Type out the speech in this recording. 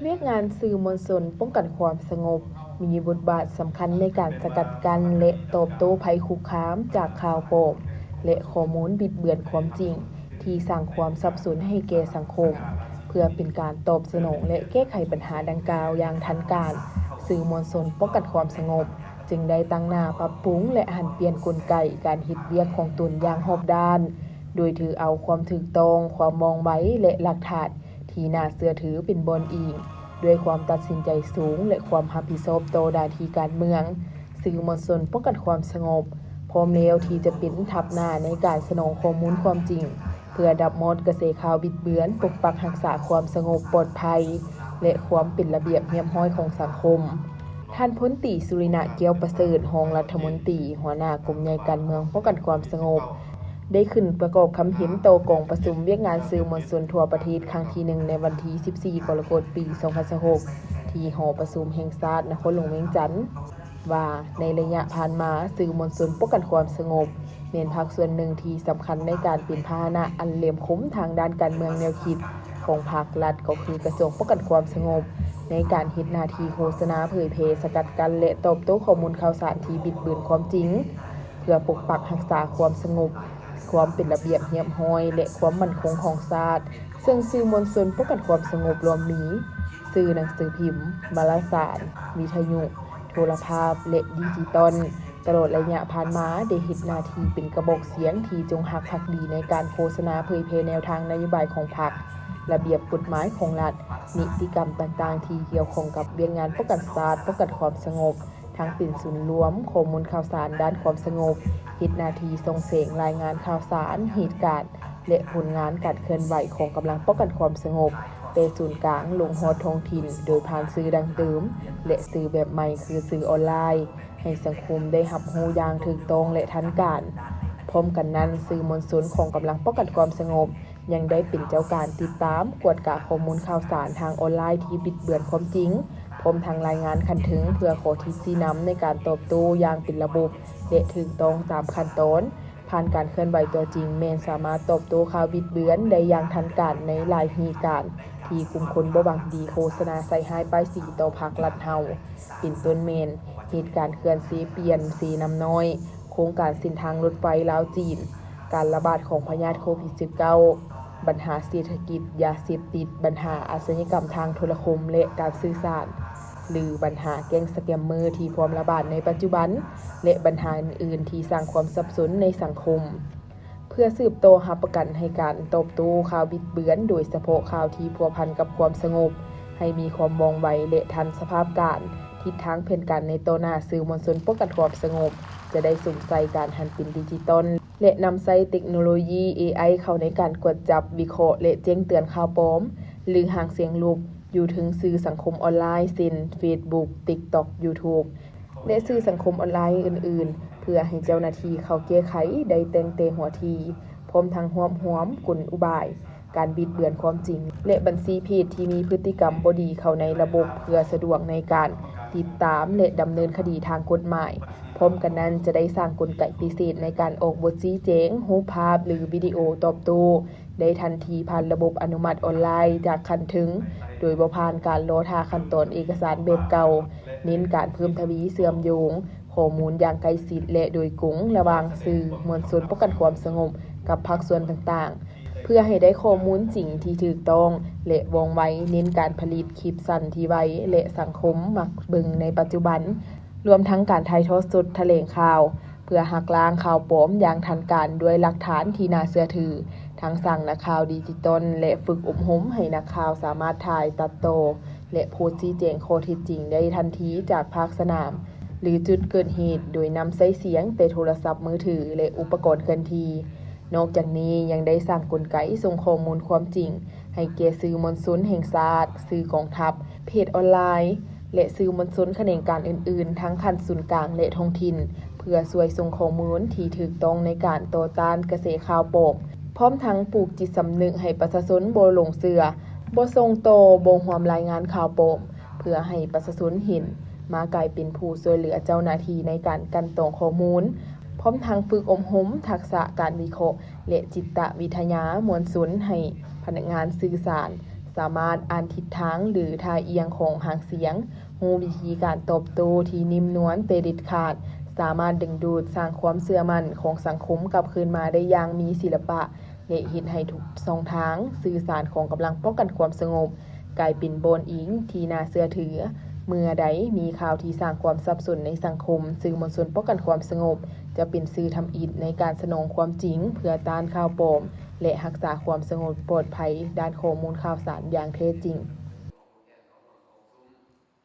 เวียกงานสื่อมวลชนป้องกันความสงบมีบทบาทสำคัญในการสกัดกั้นและตอบโต้ภัยคุกคามจากข่าวปลอมและข้อมูลบิดเบือนความจริงที่สร้างความสับสนให้แก่สังคมเพื่อเป็นการตอบสนองและแก้ไขปัญหาดังกล่าวอย่างทันการสื่อมวลชนป้องกันความสงบจึงได้ตั้งหน้าปรับปรุงและหันเปลี่ยนกลไกการเฮ็ดเวียกของตนอย่างรอบด้านโดยถือเอาความถูกต้องความมองไว้และหลักฐานที่น่าเชื่อถือเป็นบอนอิงด้วยความตัดสินใจสูงและความรับผิดชอบต่อหน้าที่การเมืองสื่อมวลชนป้องกันความสงบพร้อมแล้วที่จะเป็นทัพหน้าในการสนองข้อมูลความจริงเพื่อดับมอดกระแสข่าวบิดเบือนปกปักรักษาความสงบปลอดภัยและความเป็นระเบียบเรียบร้อยของสังคมท่านพลตรีสุรินทร์เกียวประเสริฐรองรัฐมนตรีหัวหน้ากรมใหญ่การเมืองป้องกันความสงบได้ขึ้นประกอบคำเห็นต่อกองประชุมเวียกงานสื่อมวลชนทั่วประเทศครั้งที่1ในวันที่14กรกฎาคมปี2026ที่หอประชุมแห่งชาตินครหลวงเวียงจันทน์ว่าในระยะผ่านมาสื่อมวลชนป้องกันความสงบเป็นภาคส่วนหนึ่งที่สำคัญในการเป็นพาหนะอันเหลี่ยมคมทางด้านการเมืองแนวคิดของภาครัฐก็คือกระทรวงป้องกันความสงบในการเฮ็ดหน้าที่โฆษณาเผยแพร่สกัดกั้นและตอบโต้ข้อมูลข่าวสารที่บิดเบือนความจริงเพื่อปกปักรักษาความสงบความเป็นระเบียบเรียบร้อยและความมั่นคงของชาติซึ่งสื่อมวลชนป้องกันความสงบรวมมีสื่อหนังสือพิมพ์วารสารวิทยุโทรภาพและดิจิตอลตลอดระยะผ่านมาได้เฮ็ดหน้าที่เป็นกระบอกเสียงที่จงรักภักดีในการโฆษณาเผยแพร่แนวทางนโยบายของพรรคระเบียบกฎหมายของรัฐนิติกรรมต่างๆที่เกี่ยวข้องกับเวียกงานป้องกันชาติป้องกันความสงบทั้งเป็นศูนย์รวมข้อมูลข่าวสารด้านความสงบเฮ็ดหน้าที่ส่งเสริมรายงานข่าวสารเหตุการณ์และผลงานการเคลื่อนไหวของกำลังป้องกันความสงบเป็นศูนย์กลางลงฮอดท้องถิ่นโดยผ่านสื่อดังเดิมและสื่อแบบใหม่คือสื่อออนไลน์ให้สังคมได้รับรู้อย่างถูกต้องและทันการพร้อมกันนั้นสื่อมวลชนของกำลังป้องกันความสงบยังได้เป็นเจ้าการติดตามกวดกะข้อมูลข่าวสารทางออนไลน์ที่บิดเบือนความจริงพร้อมทางรายงานคันถึงเพื่อขอทิศชี้นำในการตอบโต้อย่างเป็นระบบและถูกต้องตามขั้นตอนผ่านการเคลื่อนไหวตัวจริงแม้นสามารถตอบโต้ข่าวบิดเบือนได้อย่างทันการในหลายเหตุการณ์ที่กลุ่มคนบ่หวังดีโฆษณาใส่ร้ายป้ายสีต่อพรรครัฐเฮาเป็นต้นแม่นเหตุการณ์เคลื่อนสีเปลี่ยนสีน้ำน้อยโครงการเส้นทางรถไฟลาวจีนการระบาดของพยาธิโควิด -19 ปัญหาเศรษฐกิจยาเสพติดปัญหาอาชญากรรมทางโทรคมและการสื่อสารหรือปัญหาแก๊งสแกมเมอร์ที่พร้อมระบาดในปัจจุบันและปัญหาอื่นๆที่สร้างความสับสนในสังคมเพื่อสืบโตรับประกันให้การตอบโต้ข่าวบิดเบือนโดยเฉพาะข่าวที่พัวพันกับความสงบให้มีความมองไวและทันสภาพการทิศทางแผนการในต่อหน้าสื่อมวลชนป้องกันความสงบจะได้สนใจการหันเป็นดิจิตอลและนำใช้เทคโนโลยี AI เข้าในการกวดจับวิเคราะห์และแจ้งเตือนข่าวปลอมหรือหางเสียงลบอยู่ถึงสื่อสังคมออนไลน์เช่น Facebook TikTok YouTube และสื่อสังคมออนไลน์อื่นๆเพื่อให้เจ้าหน้าที่เข้าแก้ไขได้แต่งเตหัวทีพร้อมทั้งหวมกลอุบายการบิดเบือนความจริงและบัญชีเพจที่มีพฤติกรรมบ่ดีเข้าในระบบเพื่อสะดวกในการติดตามและดำเนินคดีทางกฎหมายพร้อมกันนั้นจะได้สร้างกลไกพิเศษในการออกบทชี้แจงรูปภาพหรือวิดีโอตอบโต้ได้ทันทีผ่านระบบอนุมัติออนไลน์จากขั้นถึงโดยบ่ผ่านการรอท่าขั้นตอนเอกสารแบบเก่าเน้นการเพิ่มทวีเชื่อมโยงข้อมูลอย่างใกล้ชิดและโดยกงระหว่างสื่อมวลชนป้องกันความสงบกับภาคส่วนต่างๆเพื่อให้ได้ข้อมูลจริงที่ถูกต้องและว่องไวเน้นการผลิตคลิปสั้นที่ไวและสังคมมักเบิ่งในปัจจุบันรวมทั้งการถ่ายทอดสดแถลงข่าวเพื่อหักล้างข่าวปลอมอย่างทันการด้วยหลักฐานที่น่าเชื่อถือทั้งสั่งนักข่าวดิจิตอลและฝึกอบรมให้นักข่าวสามารถถ่ายตัดต่อและโพสต์ชี้แจงข้อเท็จจริงได้ทันทีจากภาคสนามหรือจุดเกิดเหตุโดยนำใช้เสียงแต่โทรศัพท์มือถือและอุปกรณ์เคลื่อนที่นอกจากนี้ยังได้สร้างกลไกส่งข้อมูลความจริงให้แก่สื่อมวลชนแห่งชาติสื่อกองทัพเพจออนไลน์และสื่อมวลชนแขนงการอื่นๆทั้งขั้นศูนย์กลางและท้องถิ่นเพื่อช่วยส่งข้อมูลที่ถูกต้องในการต่อต้านกระแสข่าวปลอมพร้อมทั้งปลูกจิตสำนึกให้ประชาชนบ่หลงเชื่อบ่ส่งต่อบ่ร่วมรายงานข่าวปลอมเพื่อให้ประชาชนเห็นมากลายเป็นผู้ช่วยเหลือเจ้าหน้าที่ในการกลั่นกรองข้อมูลพร้อมทั้งฝึกอบรมทักษะการวิเคราะห์และจิตวิทยามวลชนให้พนักงานสื่อสาร สามารถอ่านทิศทางหรือท่าเอียงของหางเสียงรู้วิธีการตอบโต้ที่นิ่มนวลแต่เด็ดขาดสามารถดึงดูดสร้างความเชื่อมั่นของสังคมกลับคืนมาได้อย่างมีศิลปะและเฮ็ดให้ทุกช่องทางสื่อสารของกำลังป้องกันความสงบกลายเป็นโบนอิงที่น่าเชื่อถือเมื่อใดมีข่าวที่สร้างความสับสนในสังคมสื่อมวลชนป้องกันความสงบจะเป็นสื่อทำอิฐในการสนองความจริงเพื่อต้านข่าวปลอมและรักษาความสงบปลอดภัยด้านข้อมูลข่าวสารอย่างแท้จริง